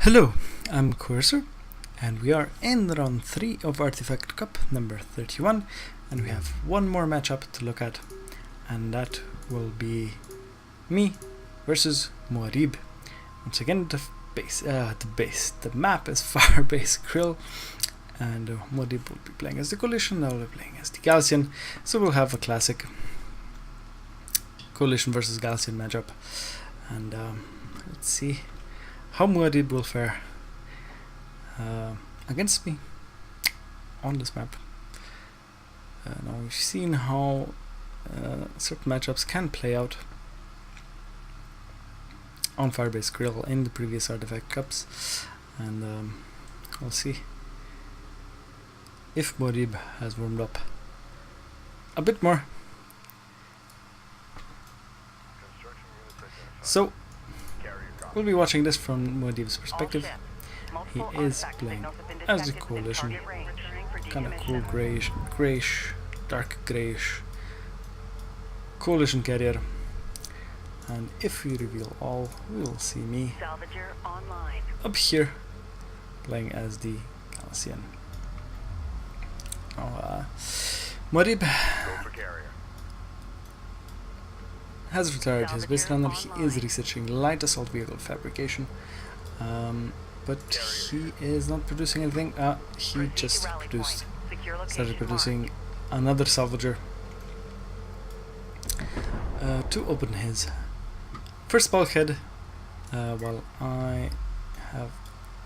Hello, I'm Coercer, and we are in round 3 of Artifact Cup number 31, and we have one more matchup to look at, and that will be me versus MuadDib. Once again, the map is Firebase Krill, and MuadDib will be playing as the Coalition, I will be playing as the Gaussian, so we'll have a classic Coalition versus Gaussian matchup, and let's see how MuadDib will fare against me on this map. Now we've seen how certain matchups can play out on Firebase Krill in the previous Artifact Cups, and we'll see if MuadDib has warmed up a bit more. So we'll be watching this from MuadDib's perspective. He is playing as the Coalition, kind of cool greyish, dark greyish Coalition carrier. And if we reveal all, we will see me up here playing as the Gaussian. Now, MuadDib has retired his base runner. He is researching light assault vehicle fabrication, but he is not producing anything. He just started producing another salvager to open his first bulkhead, while I have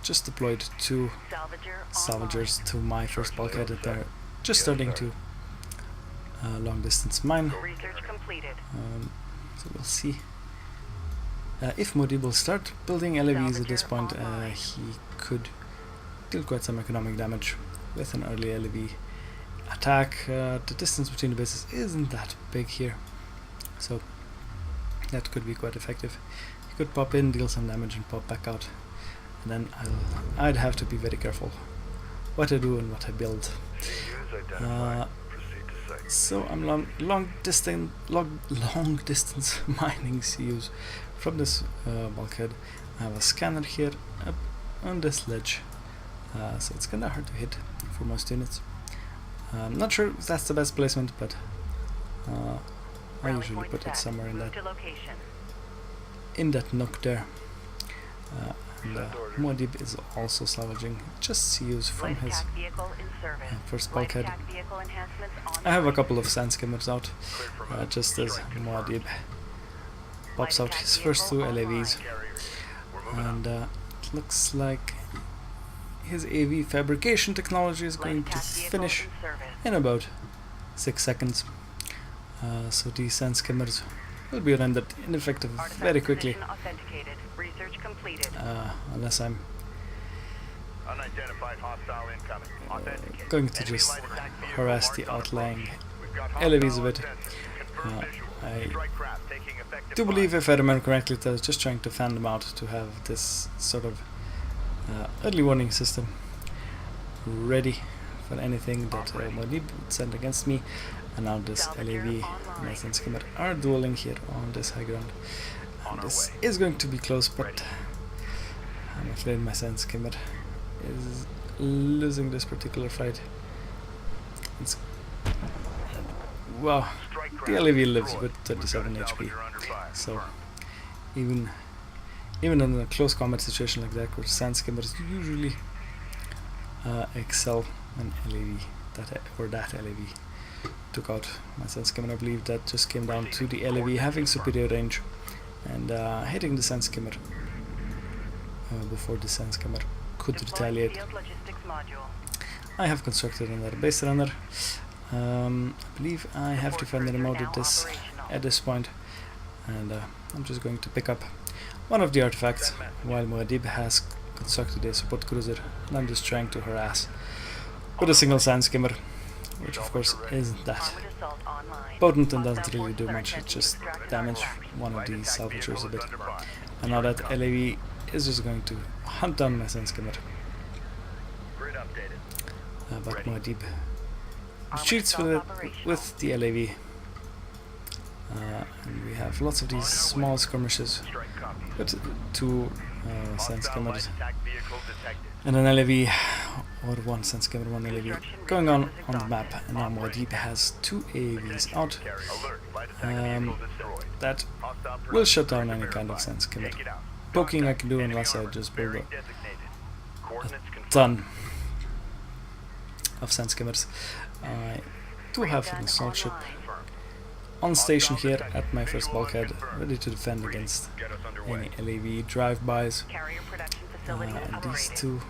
just deployed 2 salvagers to my first bulkhead. They're just starting to long distance mine. So we'll see if MuadDib will start building LAVs at this point. He could deal quite some economic damage with an early LAV attack. The distance between the bases isn't that big here, so that could be quite effective. He could pop in, deal some damage, and pop back out, and then I'd have to be very careful what I do and what I build. So I'm long distance mining CUs from this bulkhead. I have a scanner here up on this ledge, so it's kinda hard to hit for most units. I'm not sure if that's the best placement, but I usually put it somewhere in that nook there. And MuadDib is also salvaging just CUs from his first bulkhead. I have a couple of sand skimmers out, just as MuadDib pops out his first 2 LAVs, and it looks like his AV fabrication technology is going to finish in about 6 seconds. So these sand skimmers will be rendered ineffective very quickly, unless I'm going to just harass the outlying LAVs a bit. I do believe, if I remember correctly, that I was just trying to fan them out to have this sort of early warning system ready for anything that MuadDib would send against me. And now this LAV and my sand skimmer are dueling here on this high ground. And this is going to be close, but I'm afraid my sand skimmer is losing this particular fight. Wow, the LAV lives with 37 HP, so even in a close combat situation like that, where sand skimmers usually excel an LAV, that LAV took out my sand skimmer. I believe that just came down to the LAV having superior range and hitting the sand skimmer before the sand skimmer could retaliate. I have constructed another base runner. I believe I have to find the remote at this point, and I'm just going to pick up one of the artifacts while MuadDib has constructed a support cruiser, and I'm just trying to harass with a single sand skimmer, which of course isn't that potent and doesn't really do much. It just damage one of these salvagers a bit, and now that LAV is just going to hunt down my sand skimmer. But MuadDib retreats with the LAV, and we have lots of these small skirmishes, but to Sense skimmer and an LAV, or one sense skimmer, one LAV going on the map, and now MuadDib has 2 AAVs out. That will shut down any kind of sense skimmer poking I can do, unless I just build a ton of sense skimmers. I do have an assault ship on station here at my first bulkhead, ready to defend against any LAV drive-bys. And these 2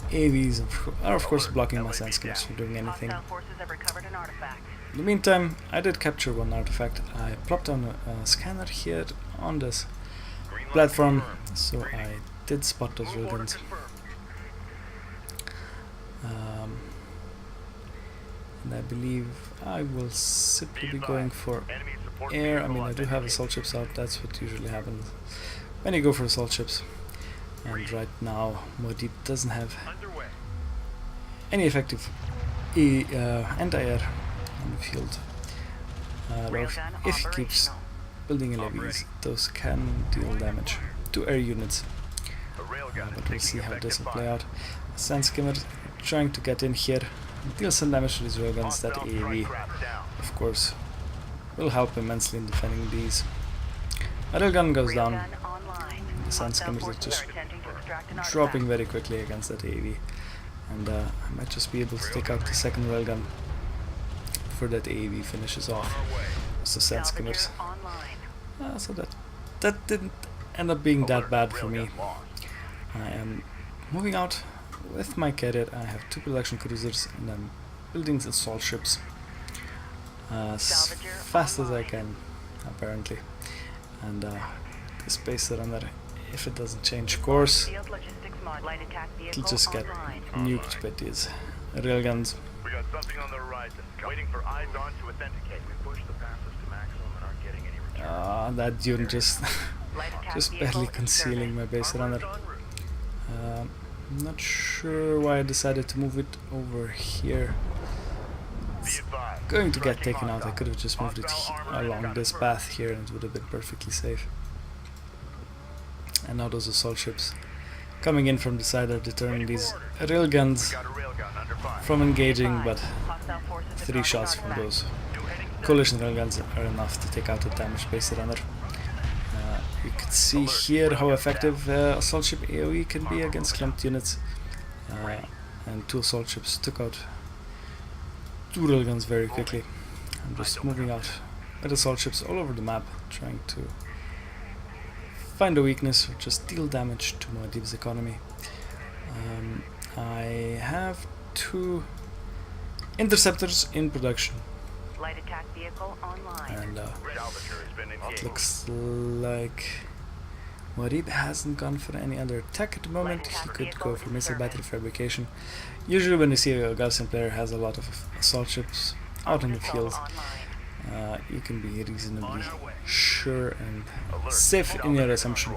AVs are of course blocking my sense skimmers from doing anything. In the meantime, I did capture 1 artifact. I plopped down a scanner here on this platform, so I did spot those railguns. And I believe I will simply be going for air. I mean, I do have assault ships out, that's what usually happens when you go for assault ships. And right now, MuadDib doesn't have any effective anti-air on the field. If he keeps building LAVs, those can deal damage to air units. But we'll see how this will play out. Sand skimmer trying to get in here, deal some damage to these railguns. That AAV, of course, will help immensely in defending these. A railgun goes down. The sand skimmers are just dropping very quickly against that AAV, and I might just be able to take out the second railgun before that AAV finishes off. So sand skimmers. So that didn't end up being that bad for me. I am moving out with my carrier. I have 2 production cruisers, and I'm building assault ships as fast as I can, apparently. And the spacer runner, if it doesn't change course, it'll just get nuked by these railguns. We got something on the horizon. Waiting for eyes on to authenticate. We push the passes to maximum and aren't getting any return. That unit just barely concealing my base runner. I'm not sure why I decided to move it over here. It's going to get taken out. I could have just moved it along this path here and it would have been perfectly safe. And now those assault ships coming in from the side are deterring these railguns from engaging, but 3 shots from those coalition railguns are enough to take out a damaged base runner. You can see here how effective assault ship AoE can be against clumped units, and 2 assault ships took out 2 railguns very quickly. I'm just moving out with assault ships all over the map, trying to find a weakness or just deal damage to MuadDib's economy. I have 2 interceptors in production, light attack vehicle online. and it looks like MuadDib hasn't gone for any other attack at the moment. He could go for missile battery fabrication. Usually when you see a Gaussian player has a lot of assault ships out in the field, you can be reasonably sure and safe in your assumption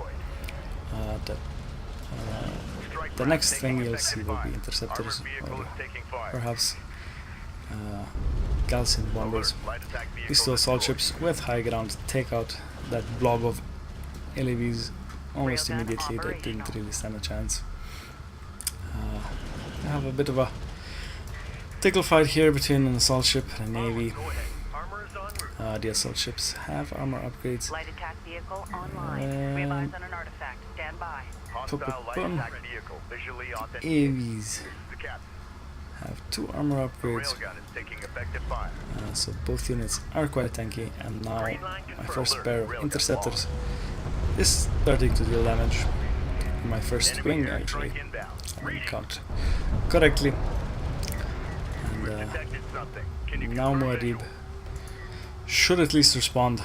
that the next thing you'll see will be interceptors or perhaps Gaussian bombers. These 2 assault ships with high ground take out that blob of LAVs almost immediately. They didn't really stand a chance. I have a bit of a tickle fight here between an assault ship and a navy. The assault ships have armor upgrades. Light attack vehicle online. We have eyes on an artifact. Stand by. AVs have 2 armor upgrades. So both units are quite tanky, and now my first pair of interceptors is starting to deal damage. My first wing actually, I didn't count correctly. And now MuadDib should at least respond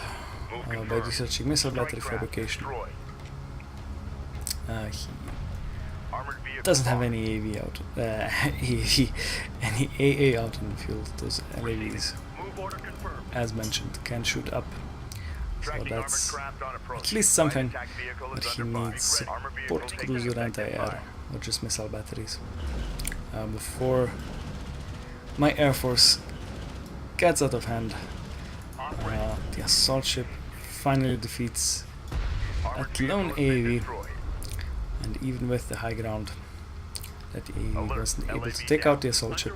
by researching missile battery fabrication. He doesn't have any AV out, any AA out in the field. Those LAVs, as mentioned, can shoot up, so that's at least something. But he needs support cruiser anti-air or just missile batteries before my air force gets out of hand. The assault ship finally defeats that lone AAV and even with the high ground, that he wasn't able to take out the assault ship.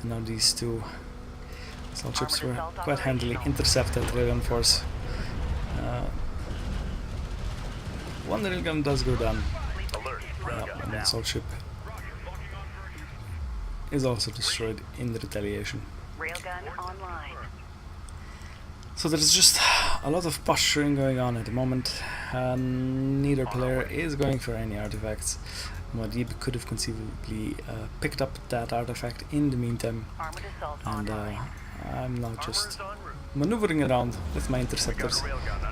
And now these two assault ships were quite handily intercepted railgun force. One railgun does go down. And the assault ship is also destroyed in the retaliation. Railgun online. So there's just a lot of posturing going on at the moment. Neither player is going for any artifacts. MuadDib could have conceivably picked up that artifact in the meantime, Armored assault and online. I'm now just maneuvering around with my interceptors,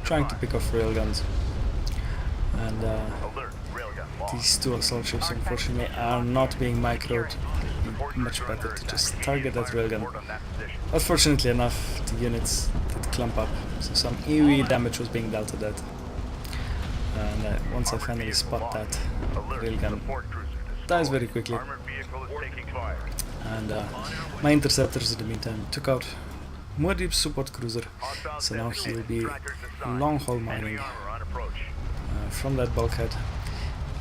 trying to pick off railguns. And these two assault ships unfortunately are not being microed. It'd be much better to just target that railgun. Unfortunately enough, the units did clump up, so some AoE damage was being dealt to that. And once I finally spot that, railgun dies very quickly. And my interceptors in the meantime took out MuadDib's support cruiser, so now he'll be long haul mining from that bulkhead.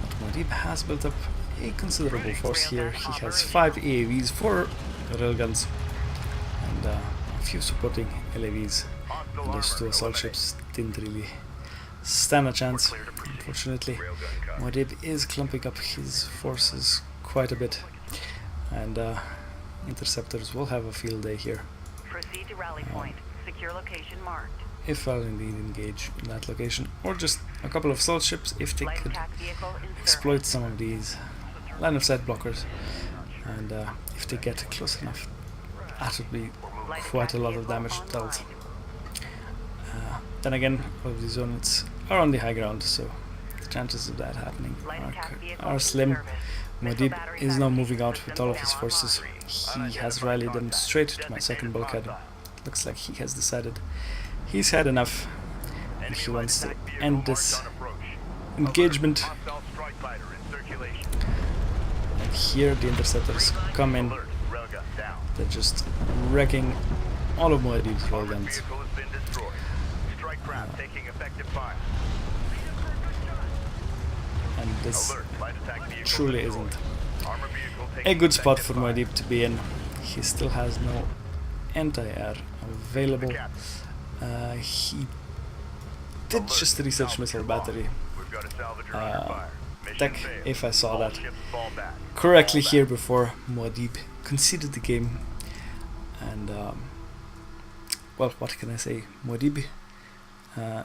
But MuadDib has built up a considerable force here. He has 5 AAVs, 4 railguns, and a few supporting LAVs. And those two assault ships didn't really stand a chance, unfortunately. MuadDib is clumping up his forces quite a bit, and interceptors will have a field day here. Proceed to rally point. Secure location marked. If I'll indeed engage in that location, or just a couple of assault ships if they Light could attack vehicle in exploit some of these line of sight blockers, and if they get close enough, that would be quite a lot of damage dealt. Then again, all of these units are on the high ground, so the chances of that happening are slim. MuadDib is now moving out with all of his forces. He has rallied them straight to my second bulkhead. Looks like he has decided he's had enough, and he wants to end this engagement. And here the interceptors come in. They're just wrecking all of MuadDib's railguns. And this truly isn't a good spot for MuadDib to be in. He still has no anti-air available. He did just research missile battery tech, if I saw that correctly here before MuadDib conceded the game. And well, what can I say? MuadDib,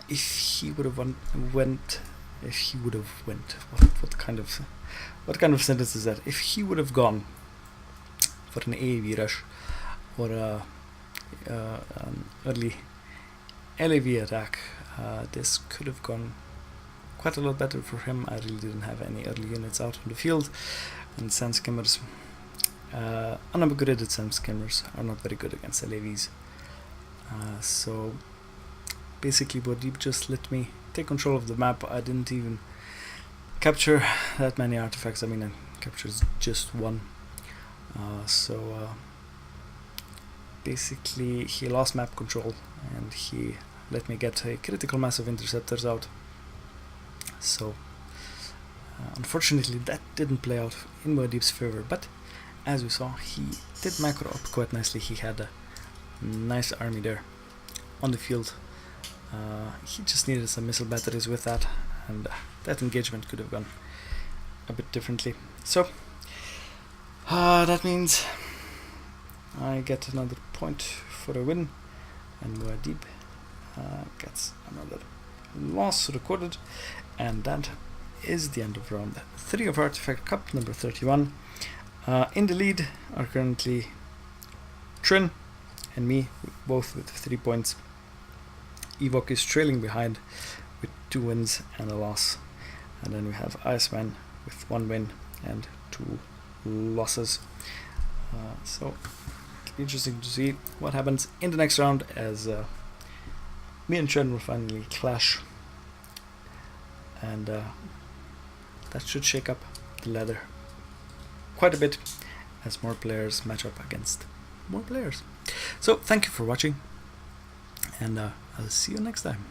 if he would have went, what kind of sentence is that? If he would have gone for an AAV rush or an early LAV attack, this could have gone quite a lot better for him. I really didn't have any early units out on the field, and sand skimmers, unupgraded sand skimmers, are not very good against LAVs. So basically MuadDib just let me take control of the map. I didn't even capture that many artifacts. I mean, I captured just one. So basically he lost map control, and he let me get a critical mass of interceptors out. So unfortunately that didn't play out in MuadDib's favor, but as we saw, he did macro up quite nicely. He had a nice army there on the field. He just needed some missile batteries with that, and that engagement could have gone a bit differently. So that means I get another point for a win, and MuadDib gets another loss recorded, and that is the end of round 3 of Artifact Cup number 31. In the lead are currently Trin and me, both with 3 points. Evok is trailing behind with 2 wins and a loss, and then we have Iceman with 1 win and 2 losses. So it'll be interesting to see what happens in the next round, as me and Trin will finally clash, and that should shake up the ladder quite a bit as more players match up against more players. So thank you for watching, and I'll see you next time.